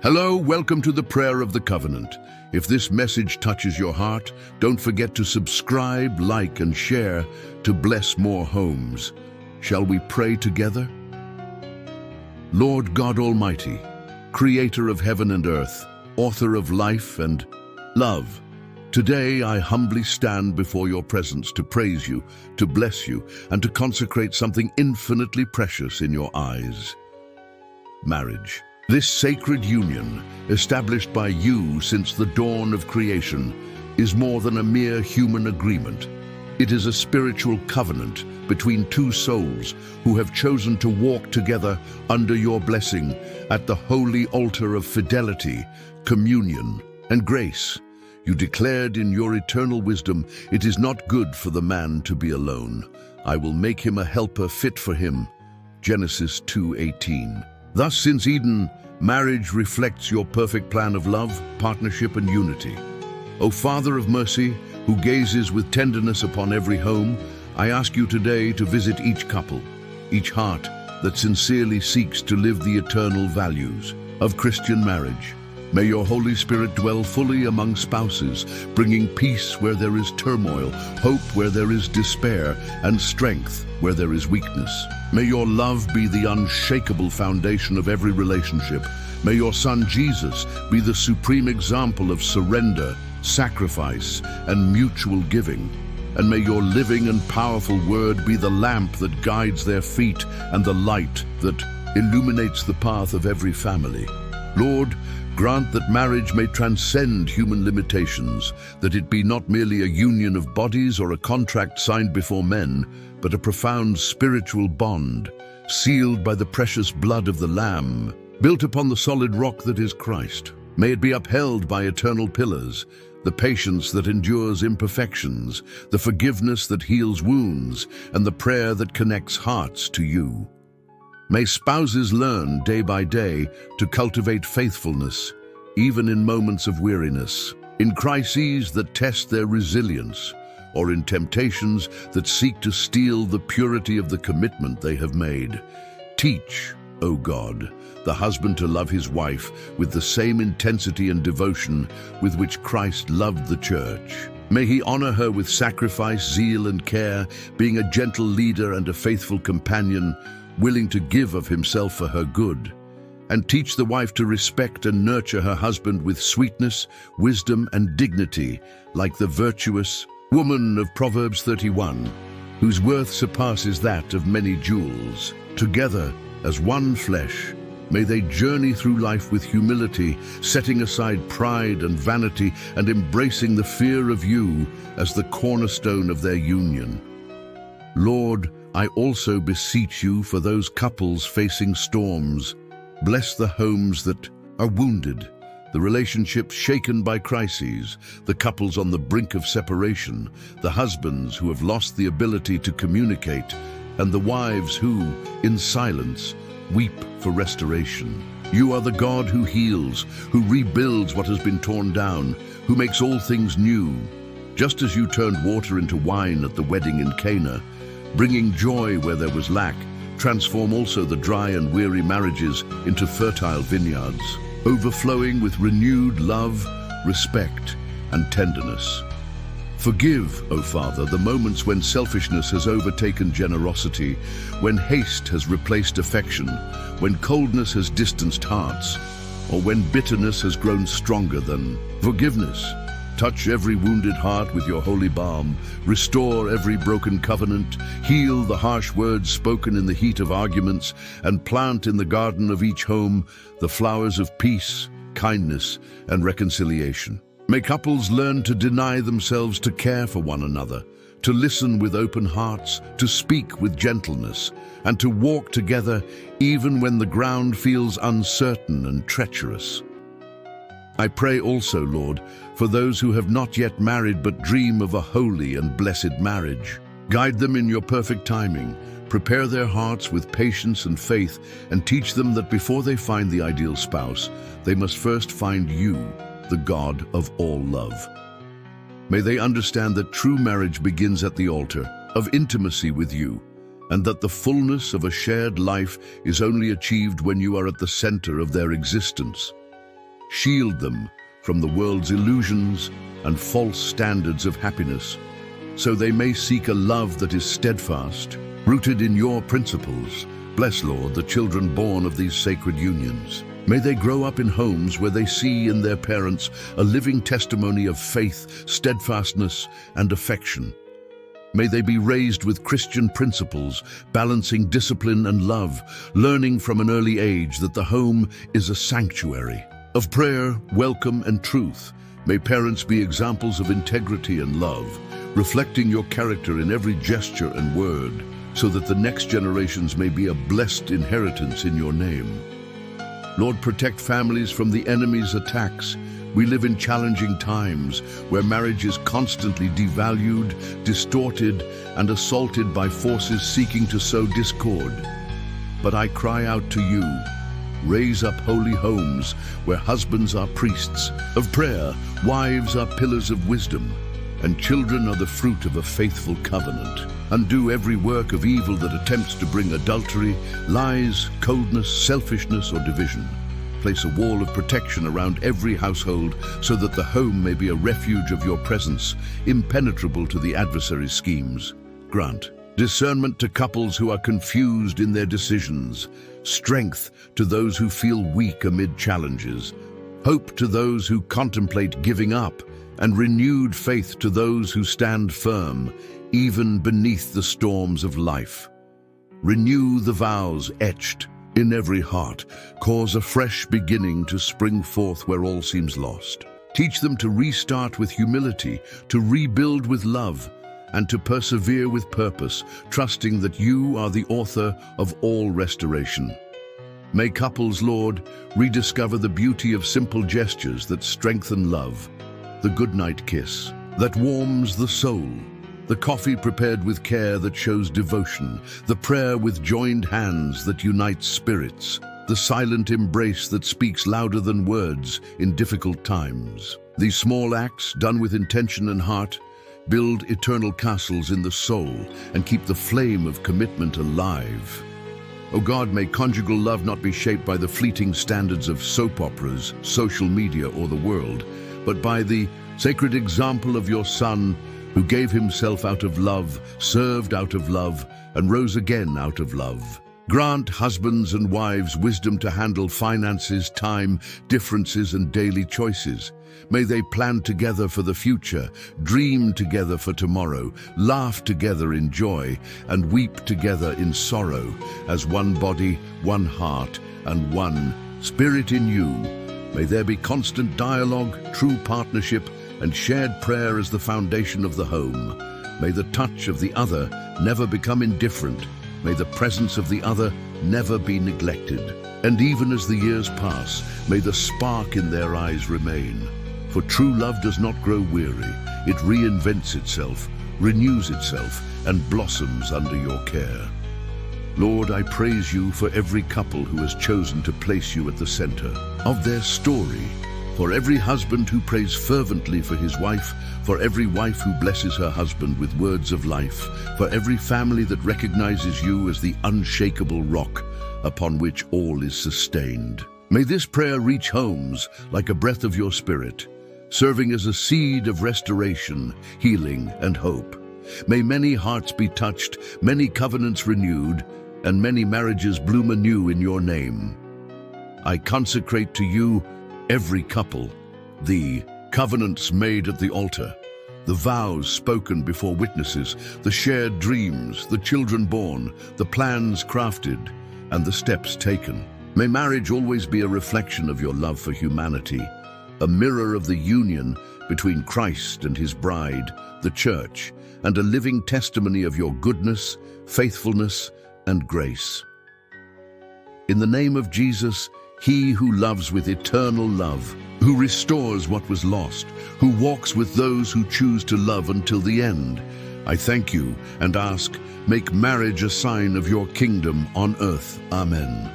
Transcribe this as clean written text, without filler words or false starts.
Hello, welcome to the Prayer of the Covenant. If this message touches your heart, don't forget to subscribe, like, and share to bless more homes. Shall we pray together? Lord God Almighty, creator of heaven and earth, author of life and love, today I humbly stand before your presence to praise you, to bless you, and to consecrate something infinitely precious in your eyes. Marriage. This sacred union, established by you since the dawn of creation, is more than a mere human agreement. It is a spiritual covenant between two souls who have chosen to walk together under your blessing at the holy altar of fidelity, communion, and grace. You declared in your eternal wisdom, "It is not good for the man to be alone. I will make him a helper fit for him." Genesis 2:18. Thus, since Eden, marriage reflects your perfect plan of love, partnership, and unity. O Father of mercy, who gazes with tenderness upon every home, I ask you today to visit each couple, each heart that sincerely seeks to live the eternal values of Christian marriage. May your Holy Spirit dwell fully among spouses, bringing peace where there is turmoil, hope where there is despair, and strength where there is weakness. May your love be the unshakable foundation of every relationship. May your Son Jesus be the supreme example of surrender, sacrifice, and mutual giving. And may your living and powerful word be the lamp that guides their feet and the light that illuminates the path of every family. Lord, grant that marriage may transcend human limitations, that it be not merely a union of bodies or a contract signed before men, but a profound spiritual bond, sealed by the precious blood of the Lamb, built upon the solid rock that is Christ. May it be upheld by eternal pillars, the patience that endures imperfections, the forgiveness that heals wounds, and the prayer that connects hearts to you. May spouses learn day by day to cultivate faithfulness, even in moments of weariness, in crises that test their resilience, or in temptations that seek to steal the purity of the commitment they have made. Teach, O God, the husband to love his wife with the same intensity and devotion with which Christ loved the church. May he honor her with sacrifice, zeal, and care, being a gentle leader and a faithful companion, willing to give of himself for her good. And teach the wife to respect and nurture her husband with sweetness, wisdom, and dignity, like the virtuous woman of Proverbs 31, whose worth surpasses that of many jewels. Together, as one flesh, may they journey through life with humility, setting aside pride and vanity and embracing the fear of you as the cornerstone of their union. Lord, I also beseech you for those couples facing storms. Bless the homes that are wounded, the relationships shaken by crises, the couples on the brink of separation, the husbands who have lost the ability to communicate, and the wives who, in silence, weep for restoration. You are the God who heals, who rebuilds what has been torn down, who makes all things new. Just as you turned water into wine at the wedding in Cana, bringing joy where there was lack, transform also the dry and weary marriages into fertile vineyards, overflowing with renewed love, respect, and tenderness. Forgive, O Father, the moments when selfishness has overtaken generosity, when haste has replaced affection, when coldness has distanced hearts, or when bitterness has grown stronger than forgiveness. Touch every wounded heart with your holy balm, restore every broken covenant, heal the harsh words spoken in the heat of arguments, and plant in the garden of each home the flowers of peace, kindness, and reconciliation. May couples learn to deny themselves to care for one another, to listen with open hearts, to speak with gentleness, and to walk together even when the ground feels uncertain and treacherous. I pray also, Lord, for those who have not yet married but dream of a holy and blessed marriage. Guide them in your perfect timing, prepare their hearts with patience and faith, and teach them that before they find the ideal spouse, they must first find you, the God of all love. May they understand that true marriage begins at the altar of intimacy with you, and that the fullness of a shared life is only achieved when you are at the center of their existence. Shield them from the world's illusions and false standards of happiness, so they may seek a love that is steadfast, rooted in your principles. Bless, Lord, the children born of these sacred unions. May they grow up in homes where they see in their parents a living testimony of faith, steadfastness, and affection. May they be raised with Christian principles, balancing discipline and love, learning from an early age that the home is a sanctuary of prayer, welcome, and truth. May parents be examples of integrity and love, reflecting your character in every gesture and word, so that the next generations may be a blessed inheritance in your name. Lord, protect families from the enemy's attacks. We live in challenging times where marriage is constantly devalued, distorted, and assaulted by forces seeking to sow discord. But I cry out to you, raise up holy homes where husbands are priests of prayer, wives are pillars of wisdom, and children are the fruit of a faithful covenant. Undo every work of evil that attempts to bring adultery, lies, coldness, selfishness, or division. Place a wall of protection around every household so that the home may be a refuge of your presence, impenetrable to the adversary's schemes. Grant discernment to couples who are confused in their decisions, strength to those who feel weak amid challenges, hope to those who contemplate giving up, and renewed faith to those who stand firm, even beneath the storms of life. Renew the vows etched in every heart, cause a fresh beginning to spring forth where all seems lost. Teach them to restart with humility, to rebuild with love, and to persevere with purpose, trusting that you are the author of all restoration. May couples, Lord, rediscover the beauty of simple gestures that strengthen love, the goodnight kiss that warms the soul, the coffee prepared with care that shows devotion, the prayer with joined hands that unites spirits, the silent embrace that speaks louder than words in difficult times. These small acts, done with intention and heart, build eternal castles in the soul and keep the flame of commitment alive. O God, may conjugal love not be shaped by the fleeting standards of soap operas, social media, or the world, but by the sacred example of your Son, who gave himself out of love, served out of love, and rose again out of love. Grant husbands and wives wisdom to handle finances, time, differences, and daily choices. May they plan together for the future, dream together for tomorrow, laugh together in joy, and weep together in sorrow, as one body, one heart, and one spirit in you. May there be constant dialogue, true partnership, and shared prayer as the foundation of the home. May the touch of the other never become indifferent. May the presence of the other never be neglected. And even as the years pass, may the spark in their eyes remain. For true love does not grow weary. It reinvents itself, renews itself, and blossoms under your care. Lord, I praise you for every couple who has chosen to place you at the center of their story, for every husband who prays fervently for his wife, for every wife who blesses her husband with words of life, for every family that recognizes you as the unshakable rock upon which all is sustained. May this prayer reach homes like a breath of your Spirit, serving as a seed of restoration, healing, and hope. May many hearts be touched, many covenants renewed, and many marriages bloom anew in your name. I consecrate to you every couple, the covenants made at the altar, the vows spoken before witnesses, the shared dreams, the children born, the plans crafted, and the steps taken. May marriage always be a reflection of your love for humanity, a mirror of the union between Christ and his bride, the church, and a living testimony of your goodness, faithfulness, and grace. In the name of Jesus, he who loves with eternal love, who restores what was lost, who walks with those who choose to love until the end, I thank you and ask, make marriage a sign of your kingdom on earth. Amen.